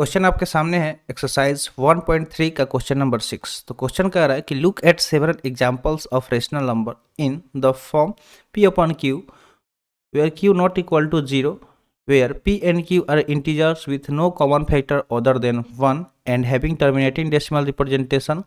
Question आपके सामने है एक्सरसाइज 1.3 का क्वेश्चन नंबर 6। तो क्वेश्चन कह रहा है कि look at several examples of rational number in the form p upon q where q not equal to 0, where p and q are integers with no common factor other than 1 and having terminating decimal representation.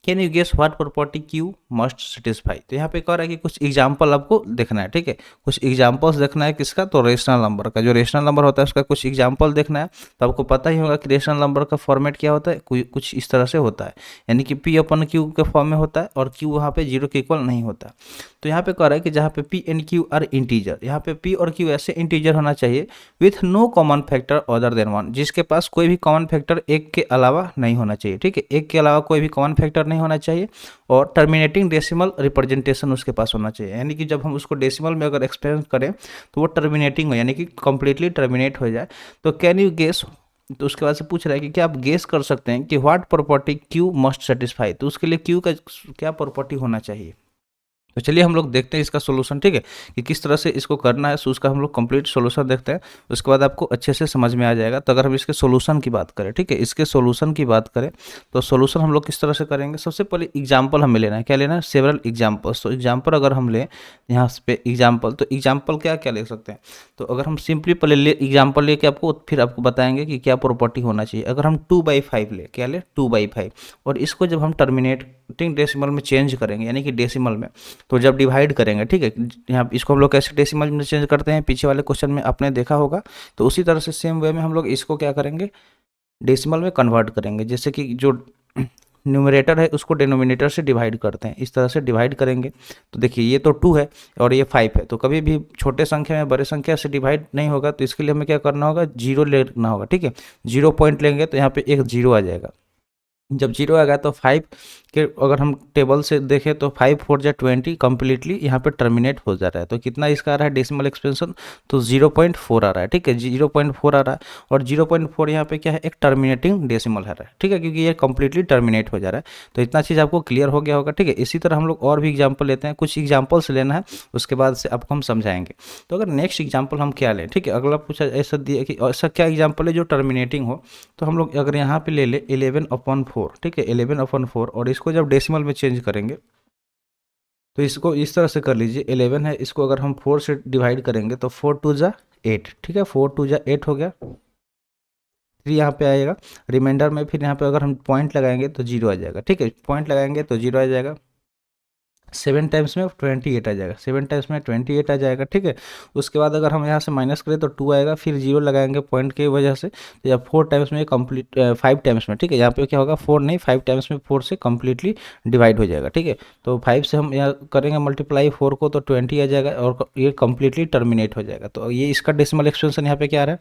Can you guess what property q must satisfy. तो यहाँ पे कह रहा है कि कुछ example आपको देखना है, ठीक है। कुछ एग्जाम्पल्स देखना है किसका, तो रेशनल नंबर का। जो रेशनल नंबर होता है उसका कुछ एग्जाम्पल देखना है। तो आपको पता ही होगा कि रेशनल नंबर का फॉर्मेट क्या होता है, कुछ इस तरह से होता है, यानी कि पी अपन क्यू के फॉर्म में होता है और क्यू वहाँ पे जीरो के इक्वल नहीं होता। तो यहाँ पे कह रहा है कि जहाँ पे p and q are integer, यहाँ पे पी और क्यू ऐसे इंटीजर होना चाहिए with no common factor other than 1, जिसके पास कोई भी कॉमन फैक्टर एक के अलावा नहीं होना चाहिए, ठीक है। एक के अलावा कोई भी कॉमन फैक्टर नहीं होना चाहिए और टर्मिनेटिंग डेसिमल रिप्रेजेंटेशन उसके पास होना चाहिए, यानी कि जब हम उसको डेसिमल में अगर एक्सप्रेस करें तो वो टर्मिनेटिंग हो, यानी कि कंप्लीटली टर्मिनेट हो जाए। तो कैन यू गेस, तो उसके बाद से पूछ रहा है कि क्या आप गेस कर सकते हैं कि what property q must satisfy. तो उसके लिए क्यू का क्या प्रॉपर्टी होना चाहिए। तो चलिए हम लोग देखते हैं इसका सोल्यूशन, ठीक है, कि किस तरह से इसको करना है। सो उसका हम लोग कंप्लीट सोल्यूशन देखते हैं, उसके बाद आपको अच्छे से समझ में आ जाएगा। तो अगर हम इसके सोल्यूशन की बात करें, ठीक है, इसके सोल्यूशन की बात करें तो सोल्यूशन हम लोग किस तरह से करेंगे। सबसे पहले एग्जाम्पल हमें लेना है, क्या लेना है, सेवरल एग्जाम्पल्स। तो एग्जाम्पल अगर हम लें यहाँ पे एग्जाम्पल, तो एग्जाम्पल क्या क्या ले सकते हैं। तो अगर हम सिंपली पहले ले एग्जाम्पल लेके आपको फिर आपको बताएंगे कि क्या प्रॉपर्टी होना चाहिए। अगर हम 2/5 ले, क्या ले 2/5, और इसको जब हम टर्मिनेटिंग डेसिमल में चेंज करेंगे, यानी कि डेसिमल में, तो जब डिवाइड करेंगे, ठीक है, यहाँ इसको हम लोग कैसे डेसिमल में चेंज करते हैं, पीछे वाले क्वेश्चन में आपने देखा होगा। तो उसी तरह से सेम वे में हम लोग इसको क्या करेंगे, डेसिमल में कन्वर्ट करेंगे। जैसे कि जो न्यूमरेटर है उसको डिनोमिनेटर से डिवाइड करते हैं, इस तरह से डिवाइड करेंगे। तो देखिए ये तो 2 है और ये 5 है, तो कभी भी छोटे संख्या में बड़े संख्या से डिवाइड नहीं होगा। तो इसके लिए हमें क्या करना होगा, जीरो लेना होगा, ठीक है। 0 पॉइंट लेंगे तो यहाँ पे एक जीरो आ जाएगा। जब जीरो आ गया तो 5 के अगर हम टेबल से देखें तो 5 4 जा 20 कंप्लीटली यहाँ पे टर्मिनेट हो जा रहा है। तो कितना इसका आ रहा है डेसिमल एक्सपेंशन, तो 0.4 आ रहा है, ठीक है, 0.4 आ रहा है। और 0.4 यहाँ पे क्या है, एक टर्मिनेटिंग डेसिमल है, ठीक है, क्योंकि ये कंप्लीटली टर्मिनेट हो जा रहा है। तो इतना चीज़ आपको क्लियर हो गया होगा, ठीक है। इसी तरह हम लोग और भी एग्जाम्पल लेते हैं, कुछ एग्जाम्पल्स लेना है, उसके बाद से आपको हम समझाएंगे। तो अगर नेक्स्ट एग्जाम्पल हम क्या लें, ठीक है, अगला पूछा ऐसा दिया कि ऐसा क्या एग्जाम्पल है जो टर्मिनेटिंग हो। तो हम लोग अगर यहाँ पे ले ले 11/4, ठीक है, 11/4, और इसको जब डेसिमल में चेंज करेंगे तो इसको इस तरह से कर लीजिए। 11 है, इसको अगर हम 4 से डिवाइड करेंगे तो 4 2 जा 8, ठीक है, 4 2 जा 8 हो गया। 3 यहाँ पे आएगा रिमाइंडर में, फिर यहाँ पे अगर हम पॉइंट लगाएंगे तो जीरो आ जाएगा, ठीक है, पॉइंट लगाएंगे तो जीरो आ जाएगा। 7 टाइम्स में 28 आ जाएगा, 7 टाइम्स में 28 आ जाएगा, ठीक है। उसके बाद अगर हम यहाँ से माइनस करें तो 2 आएगा, फिर जीरो लगाएंगे पॉइंट की वजह से। तो या 4 टाइम्स में कंप्लीट 5 टाइम्स में, ठीक है, यहाँ पे क्या होगा 4 नहीं 5 टाइम्स में 4 से कंप्लीटली डिवाइड हो जाएगा, ठीक है। तो 5 से हम यहाँ करेंगे मल्टीप्लाई 4 को तो 20 आ जाएगा और ये कंप्लीटली टर्मिनेट हो जाएगा। तो ये इसका डेसिमल एक्सपेंशन यहाँ पे क्या आ रहा है,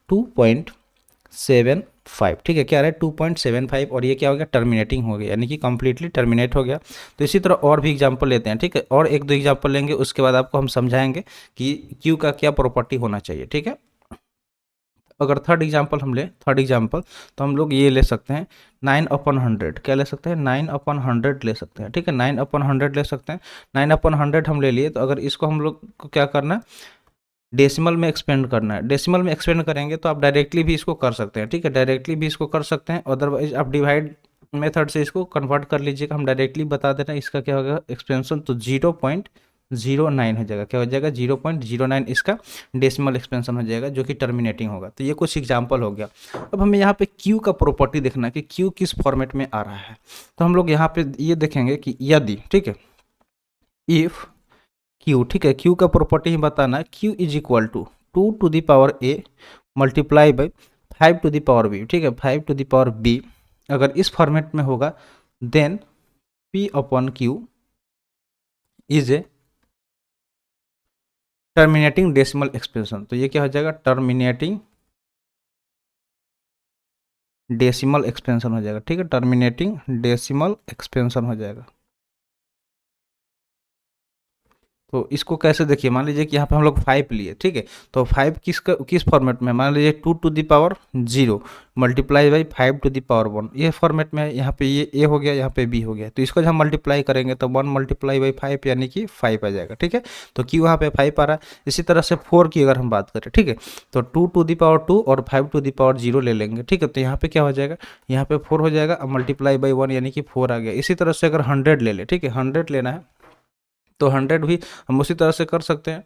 2.75, ठीक है, क्या आ रहा है 2.75, और ये क्या हो गया, टर्मिनेटिंग हो गया, यानी कि कंप्लीटली टर्मिनेट हो गया। तो इसी तरह और भी एग्जांपल लेते हैं, ठीक है, और एक दो एग्जांपल लेंगे, उसके बाद आपको हम समझाएंगे कि क्यू का क्या प्रॉपर्टी होना चाहिए, ठीक है। अगर थर्ड एग्जांपल हम लें, थर्ड एग्जांपल, तो हम लोग ये ले सकते हैं 9/100, क्या ले सकते हैं, 9/100 ले सकते हैं, ठीक है, 9/100 ले सकते हैं। 9/100 हम ले लिए, तो अगर इसको हम लोग को क्या करना है, डेसिमल में एक्सपेंड करना है। डेसिमल में एक्सपेंड करेंगे तो आप डायरेक्टली भी इसको कर सकते हैं, ठीक है, डायरेक्टली भी इसको कर सकते हैं। अदरवाइज आप डिवाइड मेथड से इसको कन्वर्ट कर लीजिएगा। हम डायरेक्टली बता देना इसका क्या होगा एक्सपेंशन, तो 0.09 हो जाएगा, क्या हो जाएगा 0.09 इसका डेसिमल एक्सपेंशन हो जाएगा, जो कि टर्मिनेटिंग होगा। तो ये कुछ एग्जाम्पल हो गया। अब हमें यहाँ पे क्यू का प्रॉपर्टी देखना है कि क्यू किस फॉर्मेट में आ रहा है। तो हम लोग यहाँ पे ये देखेंगे कि यदि, ठीक है, इफ क्यू, ठीक है, क्यू का प्रॉपर्टी ही बताना है, q is equal to 2 to the power a multiply by 5 to the power b, ठीक है, 5 to the power b अगर इस फॉर्मेट में होगा then p upon q is a terminating decimal expression. तो ये क्या हो जाएगा, टर्मिनेटिंग डेसिमल एक्सपेंशन हो जाएगा, ठीक है, टर्मिनेटिंग डेसिमल एक्सपेंशन हो जाएगा। तो इसको कैसे देखिए, मान लीजिए कि यहाँ पे हम लोग 5 लिए, ठीक है, तो 5 किस फॉर्मेट में, मान लीजिए 2 to the power 0 multiply by 5 to the power 1, ये फॉर्मेट में है। यहाँ पे ये ए हो गया, यहाँ पे बी हो गया, तो इसको जब हम मल्टीप्लाई करेंगे तो 1 मल्टीप्लाई बाई 5 यानी कि 5 आ जाएगा, ठीक है। तो क्यों यहाँ पे 5 आ रहा है। इसी तरह से 4 की अगर हम बात करें, ठीक है, तो 2 टू द पावर 2 और 5 टू द पावर 0 ले लेंगे, ठीक है, तो यहाँ पे क्या हो जाएगा, यहाँ पे 4 हो जाएगा, अब मल्टीप्लाई बाई 1 यानी कि 4 आ गया। इसी तरह से अगर 100 ले ले, ठीक है, 100 लेना है तो 100 भी हम उसी तरह से कर सकते हैं।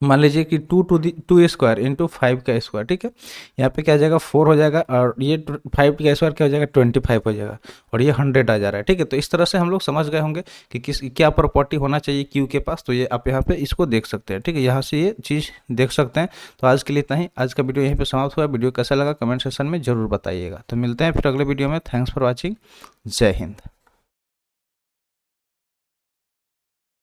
मान लीजिए कि 2 स्क्वायर इंटू 5 का स्क्वायर, ठीक है, यहाँ पे क्या आ जाएगा 4 हो जाएगा, और ये 5 का स्क्वायर क्या हो जाएगा 25 हो जाएगा, और ये 100 आ जा रहा है, ठीक है। तो इस तरह से हम लोग समझ गए होंगे कि किस क्या प्रॉपर्टी होना चाहिए क्यू के पास। तो ये आप यहाँ पे इसको देख सकते हैं, ठीक है, यहाँ से ये चीज़ देख सकते हैं। तो आज के लिए इतना ही, आज का वीडियो यहीं पर समाप्त हुआ। वीडियो कैसा लगा कमेंट सेक्शन में जरूर बताइएगा। तो मिलते हैं फिर अगले वीडियो में। Thanks for watching. जय हिंद।